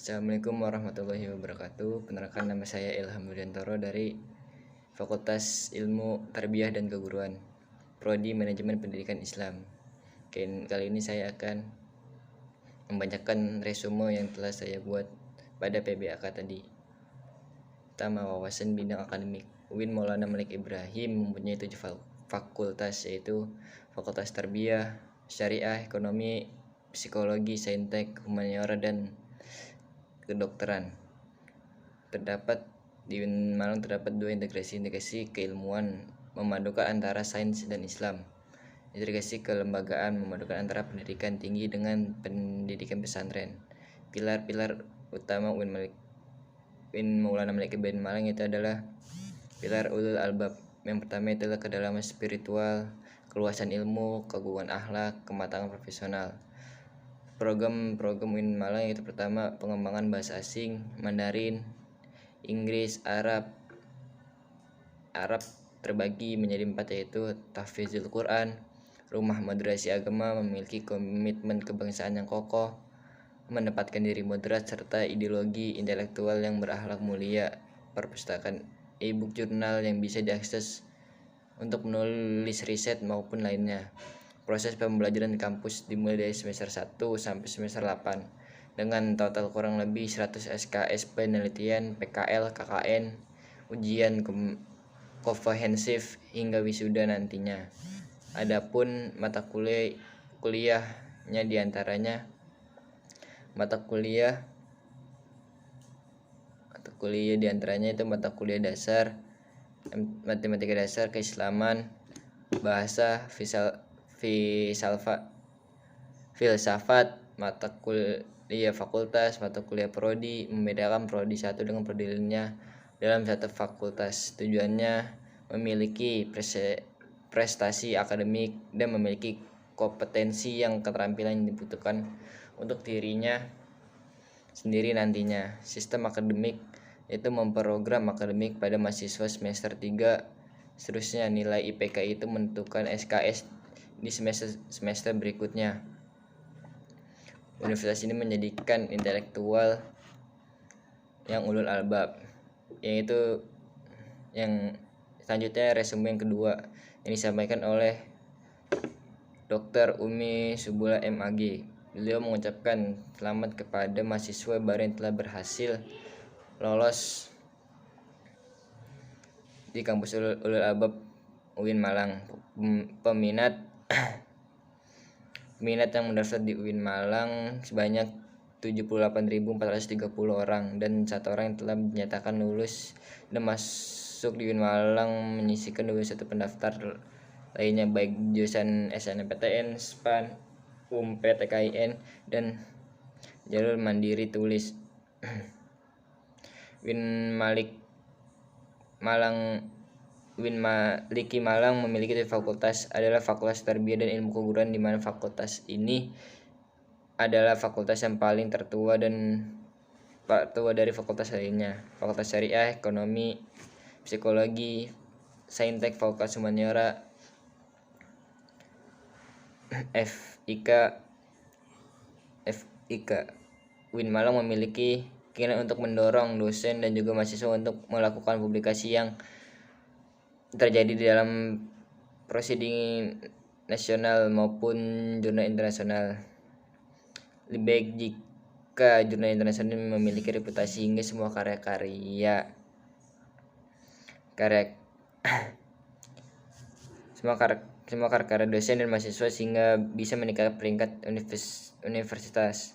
Assalamualaikum warahmatullahi wabarakatuh. Perkenalkan, nama saya Ilham Nurdiantoro dari Fakultas Ilmu Tarbiyah dan Keguruan, Prodi Manajemen Pendidikan Islam. Kali ini saya akan membacakan resume yang telah saya buat pada PBAK tadi. Pertama, wawasan bidang akademik. UIN Maulana Malik Ibrahim mempunyai 7 fakultas, yaitu Fakultas Tarbiyah, Syariah, Ekonomi, Psikologi, Saintek, Humaniora, dan Kedokteran. Di UIN Malang terdapat 2 integrasi keilmuan memadukan antara sains dan Islam. Integrasi kelembagaan memadukan antara pendidikan tinggi dengan pendidikan pesantren. Pilar-pilar utama UIN Maulana Malik Ibrahim Malang itu adalah pilar ulul albab. Yang pertama adalah kedalaman spiritual, keluasan ilmu, keagungan akhlak, kematangan profesional. Program UIN Malang itu pertama, pengembangan bahasa asing, Mandarin, Inggris, Arab terbagi menjadi 4, yaitu tahfizul Quran, rumah madrasah agama, memiliki komitmen kebangsaan yang kokoh, menempatkan diri moderat, serta ideologi intelektual yang berakhlak mulia. Perpustakaan e-book jurnal yang bisa diakses untuk menulis riset maupun lainnya. Proses pembelajaran di kampus dimulai dari semester 1 sampai semester 8 dengan total kurang lebih 100 SKS penelitian, PKL, KKN, ujian komprehensif hingga wisuda nantinya. Adapun mata kuliahnya diantaranya mata kuliah itu mata kuliah dasar, matematika dasar, keislaman, bahasa, filsafat, mata kuliah fakultas, mata kuliah prodi, membedakan prodi satu dengan prodi lainnya dalam satu fakultas. Tujuannya memiliki prestasi akademik dan memiliki kompetensi yang keterampilan yang dibutuhkan untuk dirinya sendiri nantinya. Sistem akademik itu memprogram akademik pada mahasiswa semester 3. Seterusnya, nilai IPK itu menentukan SKS di semester berikutnya. Universitas ini menjadikan intelektual yang ulul albab, yaitu yang selanjutnya resume yang kedua yang disampaikan oleh Dr. Umi Subula MAG. Beliau mengucapkan selamat kepada mahasiswa baru yang telah berhasil lolos di kampus ulul albab UIN Malang. Peminat yang mendaftar di UIN Malang sebanyak 78.430 orang, dan 1 orang yang telah dinyatakan lulus dan masuk di UIN Malang menyisikan 21 pendaftar lainnya, baik jurusan SNMPTN, SPAN, PTKIN, dan jalur mandiri tulis. UIN Maliki Malang memiliki 3 fakultas, adalah Fakultas Tarbiyah dan Ilmu Keguruan, di mana fakultas ini adalah fakultas yang paling tertua dari fakultas lainnya. Fakultas Syariah, Ekonomi, Psikologi, Saintek, Fakultas Humaniora, FIK. UIN Malang memiliki keinginan untuk mendorong dosen dan juga mahasiswa untuk melakukan publikasi yang terjadi di dalam proceeding nasional maupun jurnal internasional. Lebih baik jika jurnal internasional memiliki reputasi hingga semua karya-karya dosen dan mahasiswa sehingga bisa meningkatkan peringkat universitas.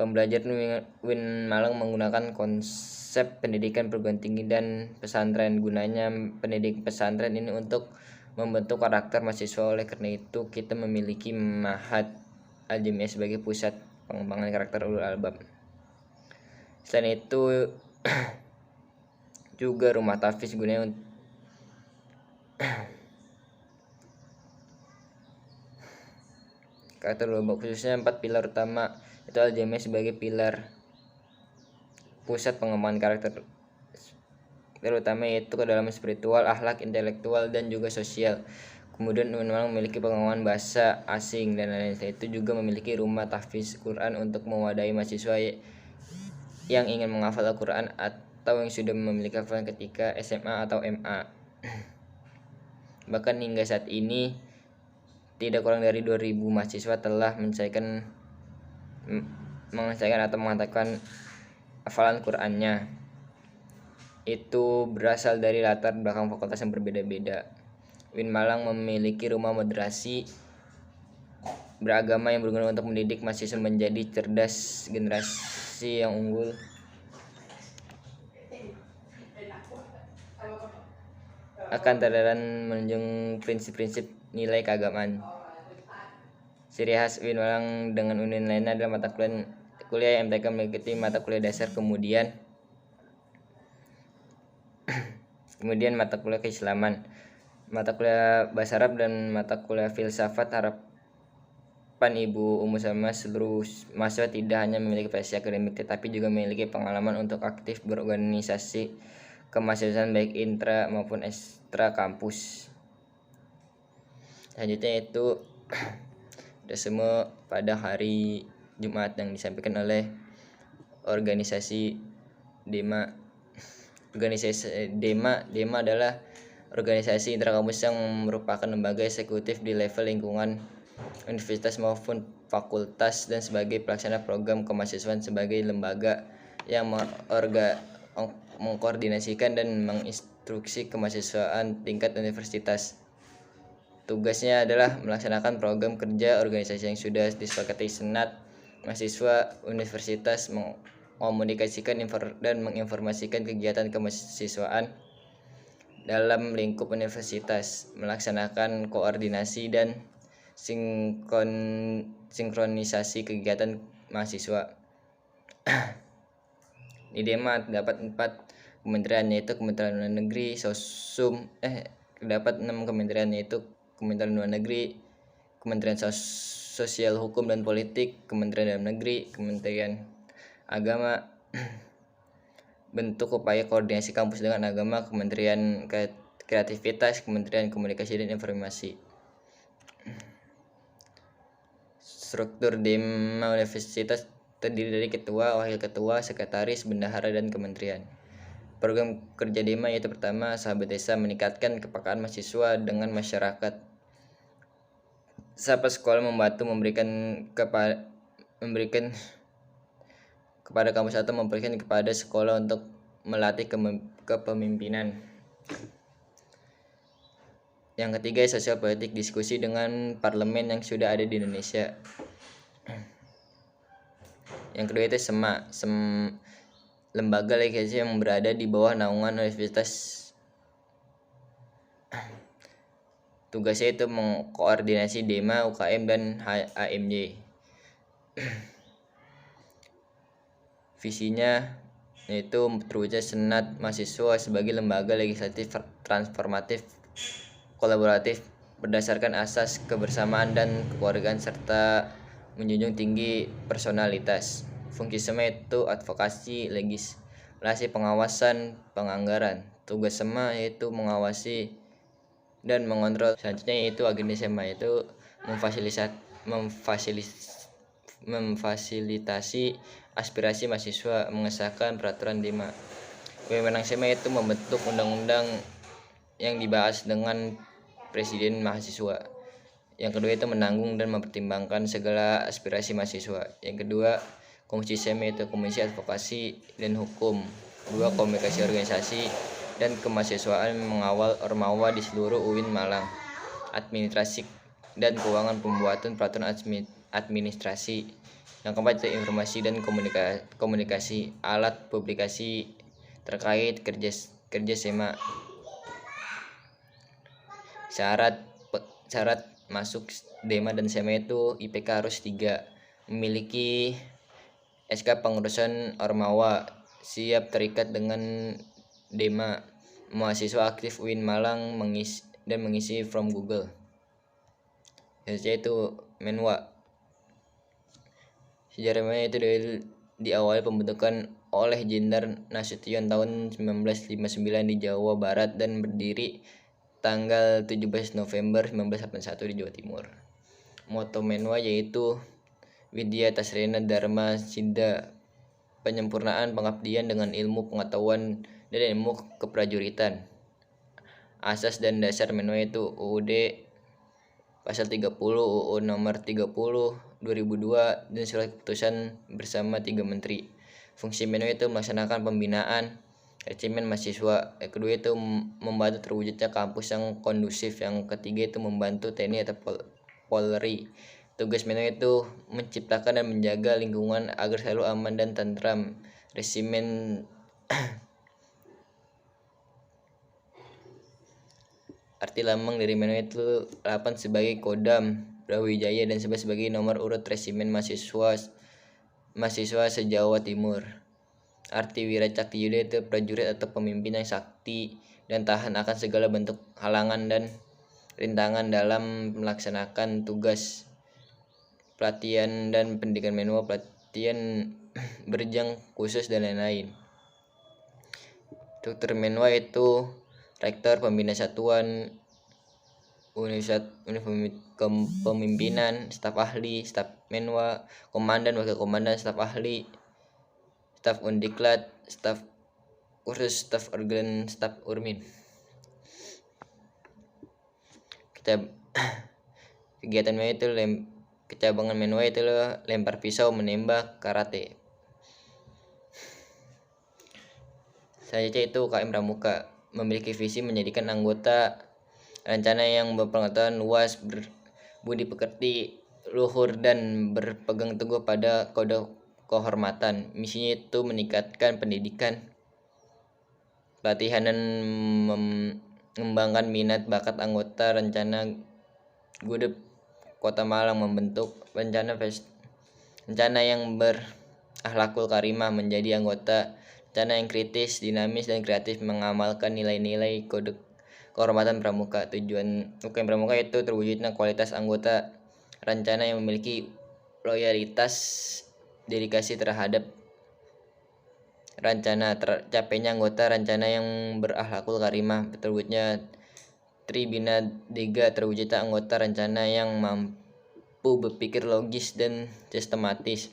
Pembelajaran UIN Malang menggunakan konsep pendidikan perguruan tinggi dan pesantren. Gunanya pendidik pesantren ini untuk membentuk karakter mahasiswa. Oleh karena itu, kita memiliki Ma'had Al-Jamiah sebagai pusat pengembangan karakter ulul albab. Selain itu juga rumah tahfiz gunanya karakter ulul albab, khususnya 4 pilar utama itu Al-Jamiah sebagai pilar pusat pengembangan karakter terutama, yaitu kedalaman spiritual, akhlak, intelektual, dan juga sosial. Kemudian UIN Malang memiliki pengembangan bahasa asing dan lain-lain. Itu juga memiliki rumah tahfiz Quran untuk mewadahi mahasiswa yang ingin menghafal Al-Quran atau yang sudah memiliki hafalan ketika SMA atau MA. Bahkan hingga saat ini tidak kurang dari 2.000 mahasiswa telah menyelesaikan atau mengatakan hafalan Qurannya. Itu berasal dari latar belakang fakultas yang berbeda-beda. UIN Malang memiliki rumah moderasi beragama yang berguna untuk mendidik mahasiswa menjadi cerdas, generasi yang unggul. Akan terdapat menunjung prinsip-prinsip nilai keagamaan. Ciri khas UIN Malang dengan UIN lainnya adalah mata kuliah MTK mengikuti mata kuliah dasar, kemudian mata kuliah keislaman, mata kuliah bahasa Arab, dan mata kuliah filsafat. Harapan Ibu Ummu Salma seluruh mahasiswa tidak hanya memiliki prestasi akademik tetapi juga memiliki pengalaman untuk aktif berorganisasi kemahasiswaan baik intra maupun ekstra kampus. Selanjutnya itu semua pada hari Jumat yang disampaikan oleh organisasi DEMA. Organisasi DEMA adalah organisasi intrakampus yang merupakan lembaga eksekutif di level lingkungan universitas maupun fakultas dan sebagai pelaksana program kemahasiswaan sebagai lembaga yang mengkoordinasikan dan menginstruksi kemahasiswaan tingkat universitas. Tugasnya adalah melaksanakan program kerja organisasi yang sudah disepakati senat mahasiswa universitas, mengkomunikasikan dan menginformasikan kegiatan kemahasiswaan dalam lingkup universitas, melaksanakan koordinasi dan sinkronisasi kegiatan mahasiswa. Di DEMA terdapat 4 kementerian, yaitu Kementerian Luar Negeri, terdapat 6 kementerian, yaitu Kementerian Luar Negeri, Kementerian Sosial, Hukum dan Politik, Kementerian Dalam Negeri, Kementerian Agama. Bentuk upaya koordinasi kampus dengan agama, Kementerian Kreativitas, Kementerian Komunikasi dan Informasi. Struktur DEMA Universitas terdiri dari ketua, wakil ketua, sekretaris, bendahara, dan kementerian. Program kerja DEMA yaitu pertama, sahabat desa, meningkatkan kepekaan mahasiswa dengan masyarakat. Sahabat sekolah membantu memberikan kepada kampus atau memberikan kepada sekolah untuk melatih kepemimpinan. Yang ketiga, sosial politik, diskusi dengan parlemen yang sudah ada di Indonesia. Yang kedua itu lembaga legislasi yang berada di bawah naungan universitas. Tugasnya itu mengkoordinasi DEMA, UKM, dan HAMJ. Visinya yaitu terwujud senat mahasiswa sebagai lembaga legislatif transformatif, kolaboratif, berdasarkan asas kebersamaan dan kekeluargaan serta menjunjung tinggi personalitas. Fungsi SEMA itu advokasi, legislasi, pengawasan, penganggaran. Tugas SEMA yaitu mengawasi dan mengontrol. Selanjutnya yaitu agenda SEMA yaitu memfasilitasi aspirasi mahasiswa, mengesahkan peraturan DEMA. Wewenang SEMA itu membentuk undang-undang yang dibahas dengan presiden mahasiswa. Yang kedua itu menanggung dan mempertimbangkan segala aspirasi mahasiswa. Yang kedua, komisi SEMA itu komisi advokasi dan hukum. Dua, komunikasi organisasi dan kemahasiswaan, mengawal ormawa di seluruh UIN Malang. Administrasi dan keuangan, pembuatan peraturan administrasi. Yang keempat itu informasi dan komunikasi, alat publikasi terkait kerja SEMA. Syarat masuk DEMA dan SEMA itu IPK harus 3, memiliki SK pengurusan ormawa, siap terikat dengan DEMA, mahasiswa aktif UIN Malang, mengisi form Google. Yaitu Menwa. Sejarahnya itu diawali pembentukan oleh Jenderal Nasution tahun 1959 di Jawa Barat dan berdiri tanggal 17 November 1981 di Jawa Timur. Moto Menwa yaitu Widya Tasrena Dharma Siddha penyempurnaan pengabdian dengan ilmu pengetahuan dan ilmu keprajuritan. Asas dan dasar Menwa itu UUD Pasal 30, UU Nomor 30 2002 dan Surat Keputusan bersama 3 Menteri. Fungsi Menwa itu melaksanakan pembinaan resimen mahasiswa. Yang kedua itu membantu terwujudnya kampus yang kondusif. Yang ketiga itu membantu TNI atau Polri. Tugas Menwa itu menciptakan dan menjaga lingkungan agar selalu aman dan tentram. Resimen arti lambang dari Menwa itu 8 sebagai Kodam Brawijaya dan 11 sebagai nomor urut resimen mahasiswa se-Jawa Timur. Arti Wiracakti Yuda itu prajurit atau pemimpin yang sakti dan tahan akan segala bentuk halangan dan rintangan dalam melaksanakan tugas. Pelatihan dan pendidikan Menwa, pelatihan berjenjang khusus dan lain-lain. Struktur Menwa itu Rektor, Pembina Satuan, Unit Kepemimpinan, Staf Ahli, Staf Menwa, Komandan, Wakil Komandan, Staf Ahli, Staf Undiklat, Staf Kursus, Staf Organ, Staf Urmin. Kegiatan Menwa itu kecabangan Menwa itu lempar pisau, menembak, karate. Selanjutnya itu UKM Pramuka memiliki visi menjadikan anggota rencana yang berpengetahuan luas, berbudi pekerti, luhur, dan berpegang teguh pada kode kehormatan. Misinya itu meningkatkan pendidikan, pelatihan, dan mengembangkan minat bakat anggota rencana Gudep Kota Malang, membentuk rencana yang berakhlakul karimah menjadi anggota rencana yang kritis, dinamis, dan kreatif, mengamalkan nilai-nilai kode kehormatan Pramuka. Tujuan UKM Pramuka itu terwujudnya kualitas anggota rencana yang memiliki loyalitas, dedikasi terhadap rencana, tercapainya anggota rencana yang berakhlakul karimah, terwujudnya Tribina Dega, terwujudnya anggota rencana yang mampu berpikir logis dan sistematis.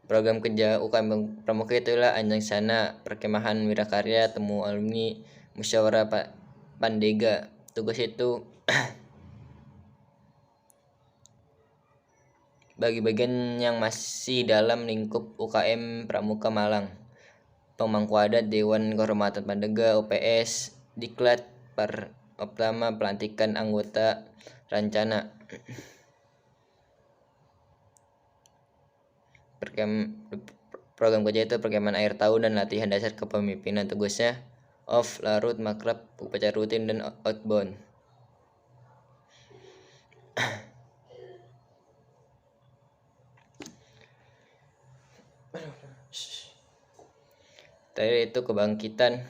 Program kerja UKM Pramuka itulah Anjangsana, Perkemahan Wirakarya, Temu Alumni, Musyawarah Pandega. Tugas itu bagi bagian yang masih dalam lingkup UKM Pramuka Malang: Pemangku Adat, Dewan Kehormatan Pandega, OPS, Diklat, Optama, pelantikan anggota rencana. Program kerja itu perkemahan akhir tahun dan latihan dasar kepemimpinan. Tugasnya off, larut, makrab, upacara rutin, dan outbound. Terakhir itu kebangkitan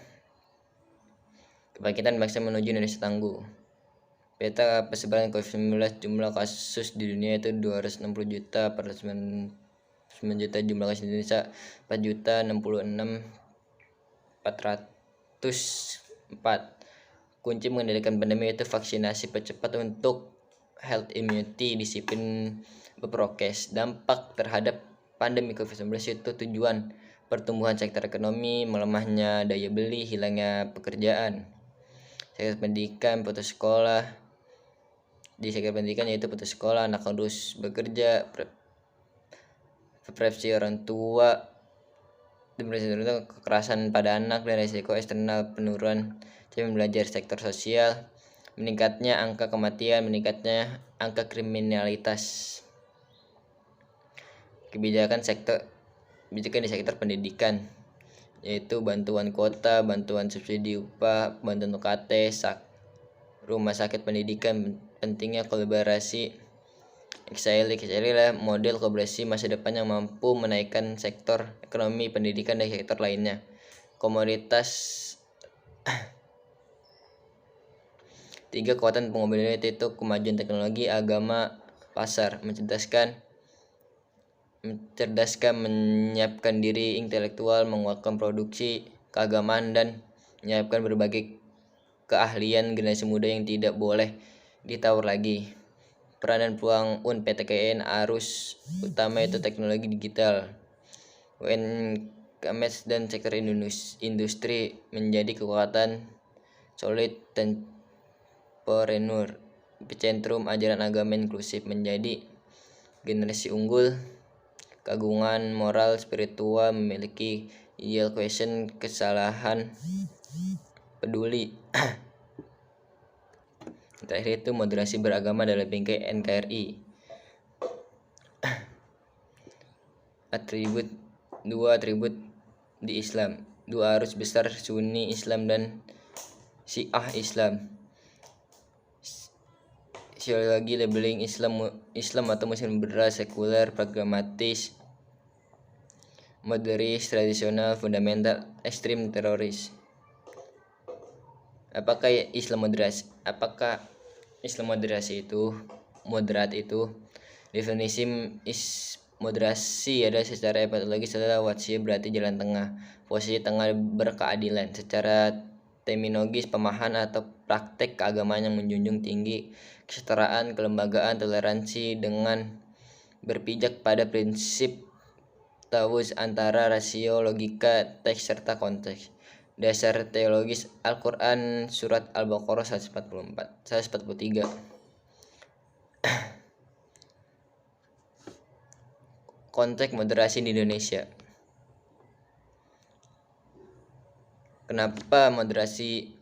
bangsa menuju Indonesia tangguh. Peta persebaran COVID-19, jumlah kasus di dunia itu 260 juta, 409 juta, jumlah kasus di Indonesia 4.066.404. Kunci mengendalikan pandemi itu vaksinasi percepat untuk health immunity, disiplin berprokes. Dampak terhadap pandemi COVID-19 itu tujuan pertumbuhan sektor ekonomi, melemahnya daya beli, hilangnya pekerjaan. Sektor pendidikan, putus sekolah. Di sektor pendidikan yaitu putus sekolah, anak harus bekerja, privasi orang tua, kekerasan pada anak, dan risiko eksternal penurunan jam belajar. Sektor sosial, meningkatnya angka kematian, meningkatnya angka kriminalitas. Kebijakan di sektor pendidikan yaitu bantuan kuota, bantuan subsidi upah, bantuan UKT, rumah sakit pendidikan. Pentingnya kolaborasi XL lah, model kolaborasi masa depan yang mampu menaikkan sektor ekonomi, pendidikan, dan sektor lainnya. Komoditas 3 kekuatan pengobatan itu kemajuan teknologi, agama, pasar. Mencerdaskan, menyiapkan diri intelektual, menguatkan produksi keagamaan, dan menyiapkan berbagai keahlian generasi muda yang tidak boleh ditawar lagi. Peran dan peluang UNPTKN arus utama itu teknologi digital. UMKM dan sektor industri menjadi kekuatan solid temporenur. Epicentrum ajaran agama inklusif menjadi generasi unggul, keagungan moral spiritual, memiliki ideal question, kesalahan peduli. Terakhir itu moderasi beragama dalam bingkai NKRI. Dua atribut di Islam, dua arus besar, Sunni Islam dan Syiah Islam. Sosiologi labeling Islam atau Muslim liberal, sekuler, pragmatis, moderis, tradisional, fundamental, ekstrim, teroris. Apakah Islam moderasi itu moderat itu? Definisi moderasi adalah secara epistemologis adalah wasia, berarti jalan tengah, posisi tengah berkeadilan. Secara terminologis, pemahaman atau praktek keagamaan yang menjunjung tinggi kesetaraan, kelembagaan, toleransi dengan berpijak pada prinsip tawuz antara rasio, logika, teks serta konteks. Dasar teologis Al-Quran Surat Al-Baqarah 143. Konteks moderasi di Indonesia. Kenapa moderasi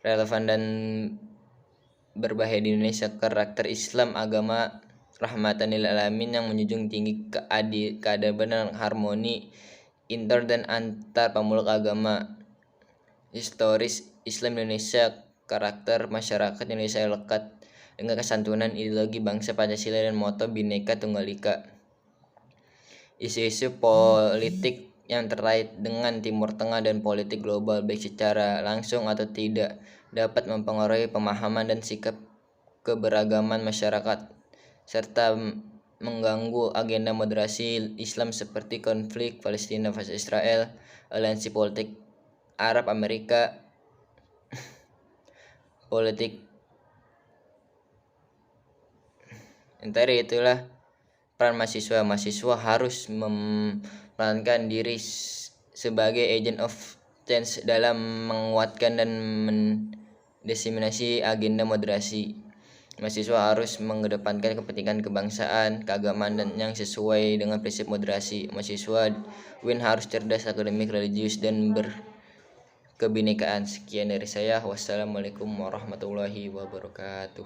relevan dan berbahaya di Indonesia? Karakter Islam agama rahmatan lil alamin yang menjunjung tinggi keadaban dan harmoni inter dan antar pemeluk agama. Historis Islam Indonesia, karakter masyarakat Indonesia lekat dengan kesantunan ideologi bangsa Pancasila dan moto Bhinneka Tunggal Ika. Isu-isu politik yang terkait dengan Timur Tengah dan politik global baik secara langsung atau tidak dapat mempengaruhi pemahaman dan sikap keberagaman masyarakat serta mengganggu agenda moderasi Islam seperti konflik Palestina vs Israel, aliansi politik Arab Amerika, politik. Antara itulah peran mahasiswa harus memerankan diri sebagai agent of change dalam menguatkan dan mendiseminasi agenda moderasi. Mahasiswa harus mengedepankan kepentingan kebangsaan, keagamaan dan yang sesuai dengan prinsip moderasi. Mahasiswa UIN harus cerdas, akademik, religius dan berkebinekaan. Sekian dari saya. Wassalamualaikum warahmatullahi wabarakatuh.